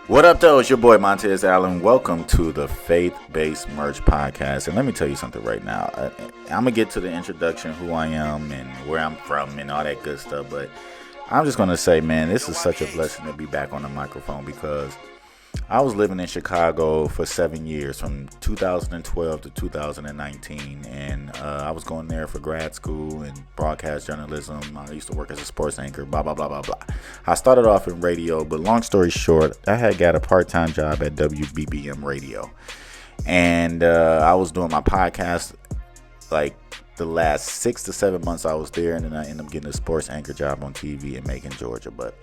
What up, though? It's your boy Montez Allen. Welcome to the Faith-Based Merch Podcast. And let me tell you something right now. I'm going to get to the introduction, who I am and where I'm from and all that good stuff. But I'm just going to say, man, this is such a blessing to be back on the microphone because I was living in Chicago for 7 years, from 2012 to 2019, and I was going there for grad school and broadcast journalism. I used to work as a sports anchor, blah, blah, blah, blah, blah. I started off in radio, but long story short, I had got a part-time job at WBBM Radio, and I was doing my podcast like the last 6 to 7 months I was there, and then I ended up getting a sports anchor job on TV in Macon, Georgia, but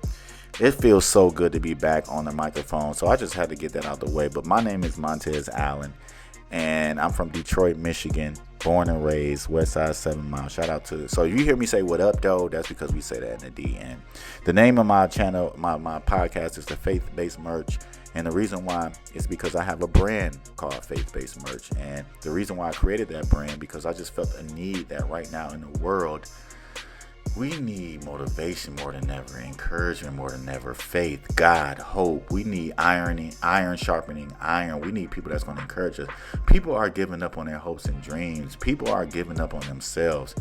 it feels so good to be back on the microphone, so I just had to get that out the way. But my name is Montez Allen, and I'm from Detroit, Michigan, born and raised, West Side 7 Mile. Shout out to, so you hear me say what up, though, that's because we say that in the DN. The name of my channel, my podcast is the Faith-Based Merch, and the reason why is because I have a brand called Faith-Based Merch, and the reason why I created that brand because I just felt a need that right now in the world, we need motivation more than ever, encouragement more than ever, faith, God, hope. We need iron sharpening iron. We need people that's going to encourage us. People are giving up on their hopes and dreams. People are giving up on themselves.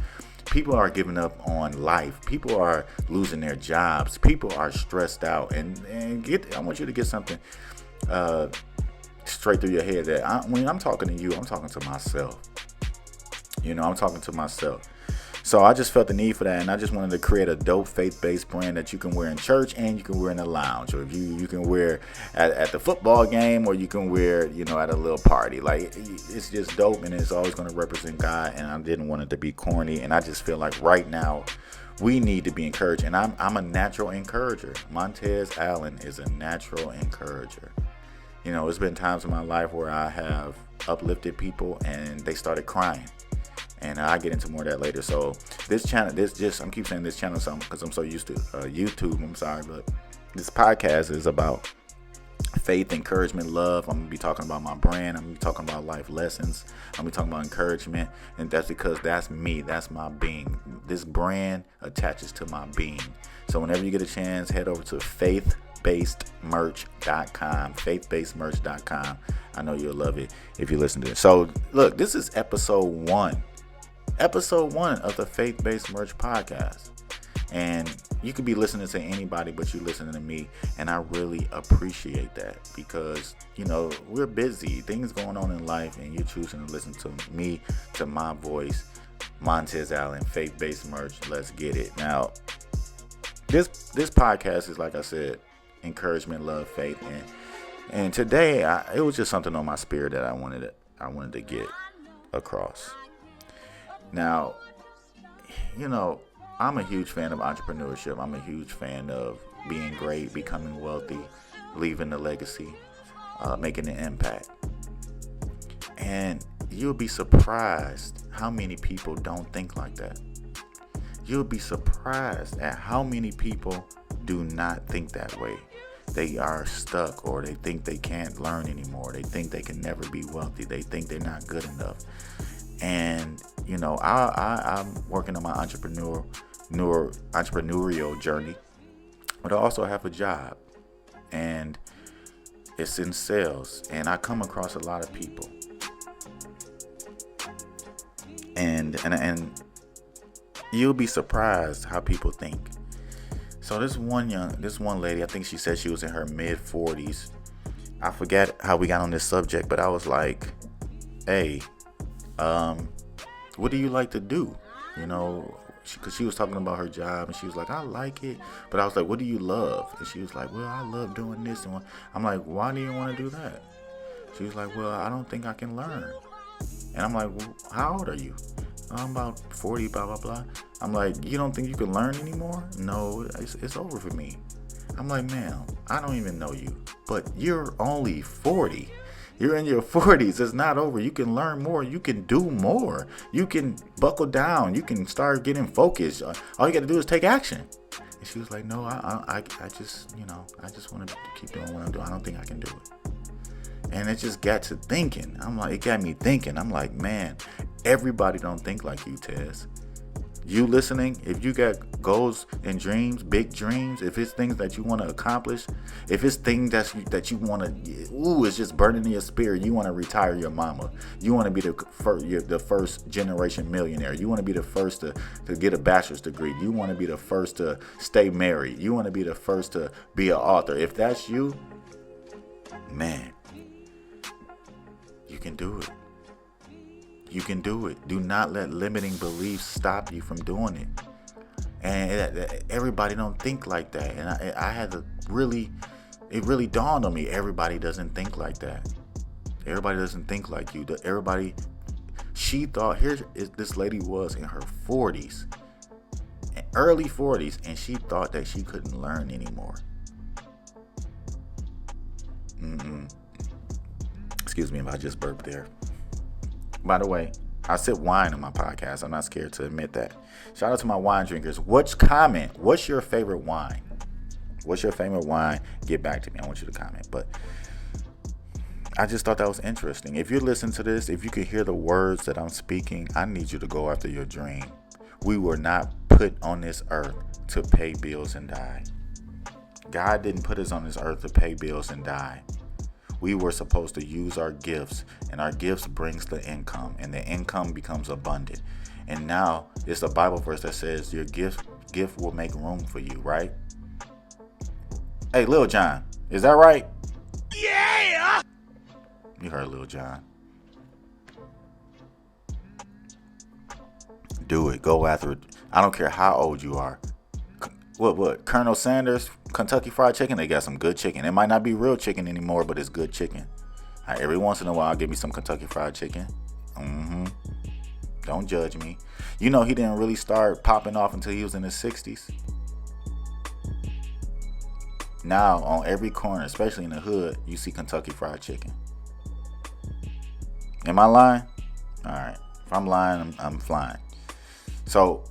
People are giving up on life. People are losing their jobs. People are stressed out. And I want you to get something straight through your head that when I'm talking to you, I'm talking to myself. I'm talking to myself. So I just felt the need for that, and I just wanted to create a dope faith-based brand that you can wear in church and you can wear in the lounge, or if you can wear at the football game, or you can wear, at a little party. Like, it's just dope, and it's always going to represent God, and I didn't want it to be corny, and I just feel like right now we need to be encouraged, and I'm a natural encourager. Montez Allen is a natural encourager. It's been times in my life where I have uplifted people and they started crying. And I'll get into more of that later. So this channel, I'm keep saying this channel something because I'm so used to YouTube. I'm sorry, but this podcast is about faith, encouragement, love. I'm going to be talking about my brand. I'm going to be talking about life lessons. I'm going to be talking about encouragement. And that's because that's me. That's my being. This brand attaches to my being. So whenever you get a chance, head over to faithbasedmerch.com, faithbasedmerch.com. I know you'll love it if you listen to it. So look, this is episode 1 of the Faith-Based Merch Podcast. And you could be listening to anybody, but you listening to me. And I really appreciate that because, we're busy. Things going on in life, and you're choosing to listen to me, to my voice. Montez Allen, Faith-Based Merch. Let's get it. Now, this podcast is, like I said, encouragement, love, faith. And today, it was just something on my spirit that I wanted to get across. Now, I'm a huge fan of entrepreneurship. I'm a huge fan of being great, becoming wealthy, leaving a legacy, making an impact. And you'll be surprised how many people don't think like that. You'll be surprised at how many people do not think that way. They are stuck, or they think they can't learn anymore. They think they can never be wealthy. They think they're not good enough. And, I'm working on my entrepreneurial journey, but I also have a job, and it's in sales, and I come across a lot of people, and you'll be surprised how people think. So this one lady, I think she said she was in her mid-40s. I forget how we got on this subject, but I was like, hey, what do you like to do? Because she was talking about her job, and she was like, I like it. But I was like, what do you love? And she was like, well, I love doing this. And I'm like, why do you want to do that? She was like, well, I don't think I can learn. And I'm like, well, how old are you? I'm about 40, blah, blah, blah. I'm like, you don't think you can learn anymore? No, it's over for me. I'm like, ma'am, I don't even know you, but you're only 40. You're in your 40s. It's not over. You can learn more. You can do more. You can buckle down. You can start getting focused. All you got to do is take action. And she was like, no, I just want to keep doing what I'm doing. I don't think I can do it. And it just got to thinking. It got me thinking. I'm like, man, everybody don't think like you, Tez. You listening, if you got goals and dreams, big dreams, if it's things that you want to accomplish, if it's things that you want to, it's just burning in your spirit. You want to retire your mama. You want to be the first generation millionaire. You want to be the first to get a bachelor's degree. You want to be the first to stay married. You want to be the first to be an author. If that's you, man, you can do it. You can do it. Do not let limiting beliefs stop you from doing it. And everybody don't think like that. And I had to it really dawned on me. Everybody doesn't think like that. Everybody doesn't think like you. She thought, this lady was in her 40s, early 40s, and she thought that she couldn't learn anymore. Excuse me if I just burped there. By the way, I sip wine on my podcast. I'm not scared to admit that. Shout out to my wine drinkers. What's your favorite wine? What's your favorite wine? Get back to me. I want you to comment. But I just thought that was interesting. If you listen to this, if you can hear the words that I'm speaking, I need you to go after your dream. We were not put on this earth to pay bills and die. God didn't put us on this earth to pay bills and die. We were supposed to use our gifts, and our gifts brings the income, and the income becomes abundant. And now it's a Bible verse that says your gift will make room for you, right? Hey, Lil Jon, is that right? Yeah! You heard Lil Jon. Do it. Go after it. I don't care how old you are. What? Colonel Sanders, Kentucky Fried Chicken, they got some good chicken. It might not be real chicken anymore, but it's good chicken. Every once in a while, I'll give me some Kentucky Fried Chicken. Don't judge me. You know, he didn't really start popping off until he was in his 60s. Now, on every corner, especially in the hood, you see Kentucky Fried Chicken. Am I lying? All right. If I'm lying, I'm flying. So,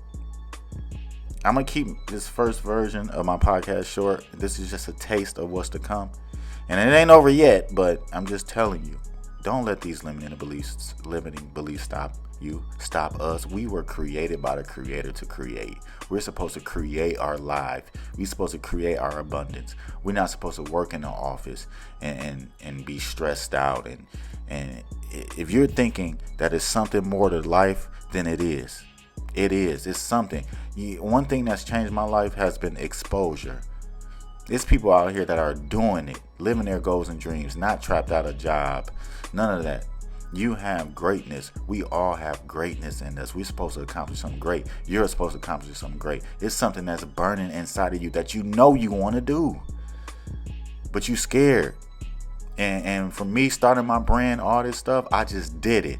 I'm going to keep this first version of my podcast short. This is just a taste of what's to come. And it ain't over yet, but I'm just telling you, don't let these limiting beliefs stop us. We were created by the Creator to create. We're supposed to create our life. We're supposed to create our abundance. We're not supposed to work in the office and be stressed out. And if you're thinking that it's something more to life, then it is. It is. It's something. One thing that's changed my life has been exposure. There's people out here that are doing it, living their goals and dreams, not trapped out of a job. None of that. You have greatness. We all have greatness in us. We're supposed to accomplish something great. You're supposed to accomplish something great. It's something that's burning inside of you that you know you want to do, but you scared. And for me, starting my brand, all this stuff, I just did it.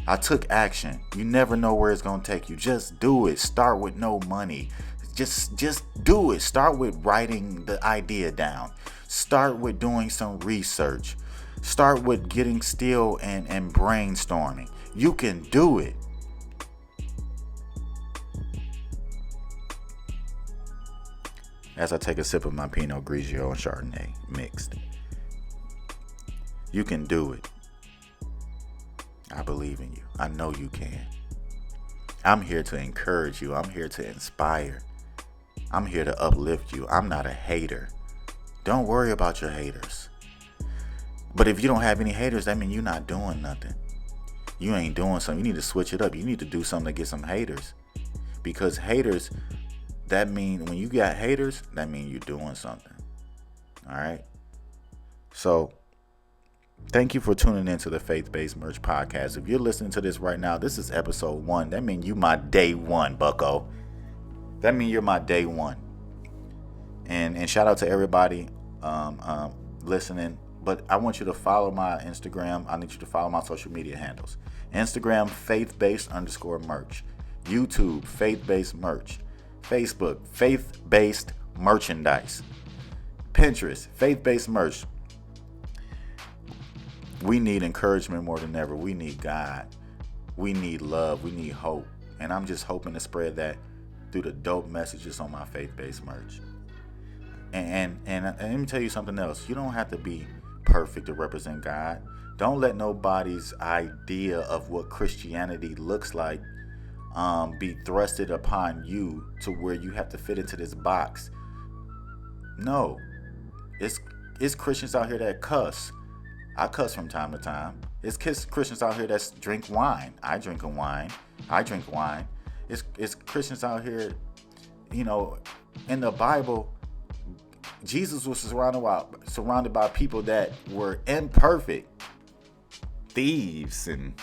I took action. You never know where it's going to take you. Just do it. Start with no money. Just do it. Start with writing the idea down. Start with doing some research. Start with getting still and brainstorming. You can do it. As I take a sip of my Pinot Grigio and Chardonnay mixed. You can do it. I believe in you. I know you can. I'm here to encourage you. I'm here to inspire. I'm here to uplift you. I'm not a hater. Don't worry about your haters. But if you don't have any haters, that means you're not doing nothing. You ain't doing something. You need to switch it up. You need to do something to get some haters. Because haters, that means when you got haters, that means you're doing something. All right? So, thank you for tuning into the Faith-Based Merch Podcast. If you're listening to this right now, this is episode 1. That means you my day one, bucko. That means you're my day one. And shout out to everybody listening. But I want you to follow my Instagram. I need you to follow my social media handles. Instagram, faith-based_merch. YouTube, faith-based merch. Facebook, faith-based merchandise. Pinterest, faith-based merch. We need encouragement more than ever. We need God. We need love. We need hope. And I'm just hoping to spread that through the dope messages on my faith-based merch. And let me tell you something else. You don't have to be perfect to represent God. Don't let nobody's idea of what Christianity looks like be thrusted upon you to where you have to fit into this box. No, it's Christians out here that cuss. I cuss from time to time. It's Christians out here that drink wine. I drink wine. It's Christians out here, in the Bible, Jesus was surrounded by people that were imperfect. Thieves and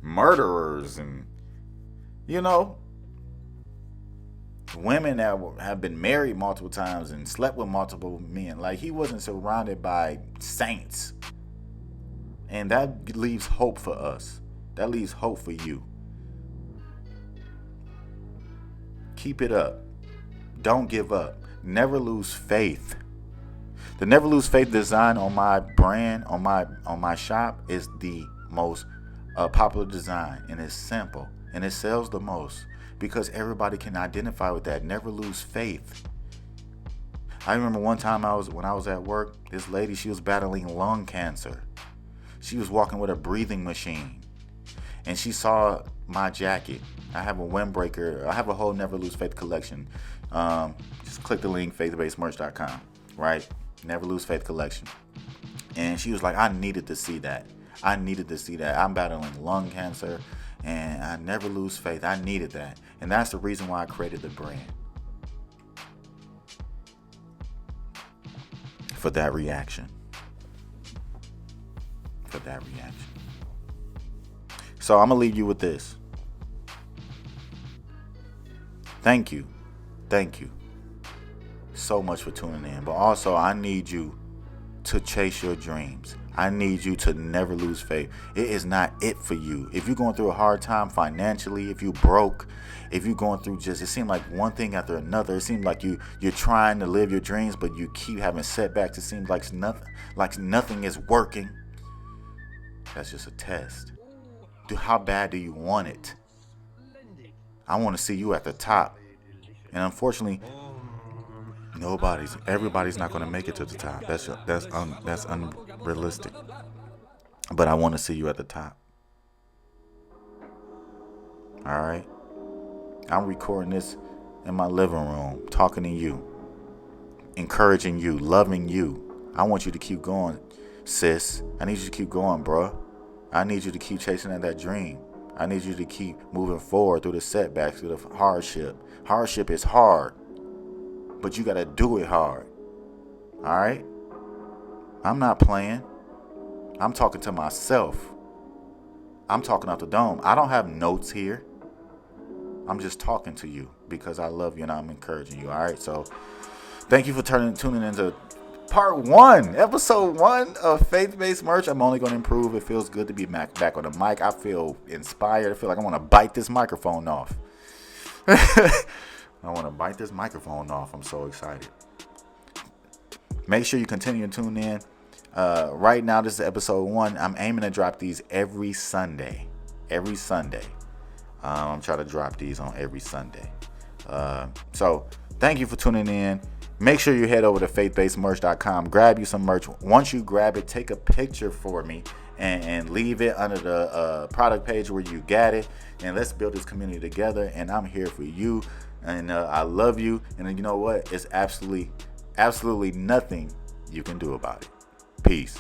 murderers and, women that have been married multiple times and slept with multiple men. Like, he wasn't surrounded by saints. And that leaves hope for us. That leaves hope for you. Keep it up. Don't give up. Never lose faith. The Never Lose Faith design on my brand, on my shop, is the most popular design, and it's simple, and it sells the most because everybody can identify with that. Never lose faith. I remember one time when I was at work, this lady, she was battling lung cancer. She was walking with a breathing machine, and she saw my jacket. I have a windbreaker. I have a whole Never Lose Faith collection. Just click the link, faithbasedmerch.com, right? Never Lose Faith collection. And she was like, I needed to see that. I'm battling lung cancer, and I never lose faith. I needed that. And that's the reason why I created the brand. For that reaction. So I'm going to leave you with this. Thank you so much for tuning in. But also, I need you to chase your dreams. I need you to never lose faith. It is not it for you. If you're going through a hard time financially, if you broke, if you're going through it seems like one thing after another. It seems like you're trying to live your dreams, but you keep having setbacks. It seems like nothing is working. That's just a test. How bad do you want it? I want to see you at the top. And unfortunately, everybody's not going to make it to the top. That's unrealistic. But I want to see you at the top. All right. I'm recording this in my living room, talking to you, encouraging you, loving you. I want you to keep going, sis. I need you to keep going, bro. I need you to keep chasing at that dream. I need you to keep moving forward through the setbacks, through the hardship. Hardship is hard, but you got to do it hard. All right? I'm not playing. I'm talking to myself. I'm talking out the dome. I don't have notes here. I'm just talking to you because I love you and I'm encouraging you. All right? So thank you for tuning into part 1, episode 1 of Faith-Based Merch. I'm only going to improve. It feels good to be back on the mic. I feel inspired. I feel like I want to bite this microphone off. I'm so excited. Make sure you continue to tune in. Right now, this is episode 1. I'm aiming to drop these every Sunday. I'm trying to drop these on every Sunday. So thank you for tuning in. Make sure you head over to faithbasedmerch.com. Grab you some merch. Once you grab it, take a picture for me and leave it under the product page where you got it. And let's build this community together. And I'm here for you. And I love you. And you know what? It's absolutely nothing you can do about it. Peace.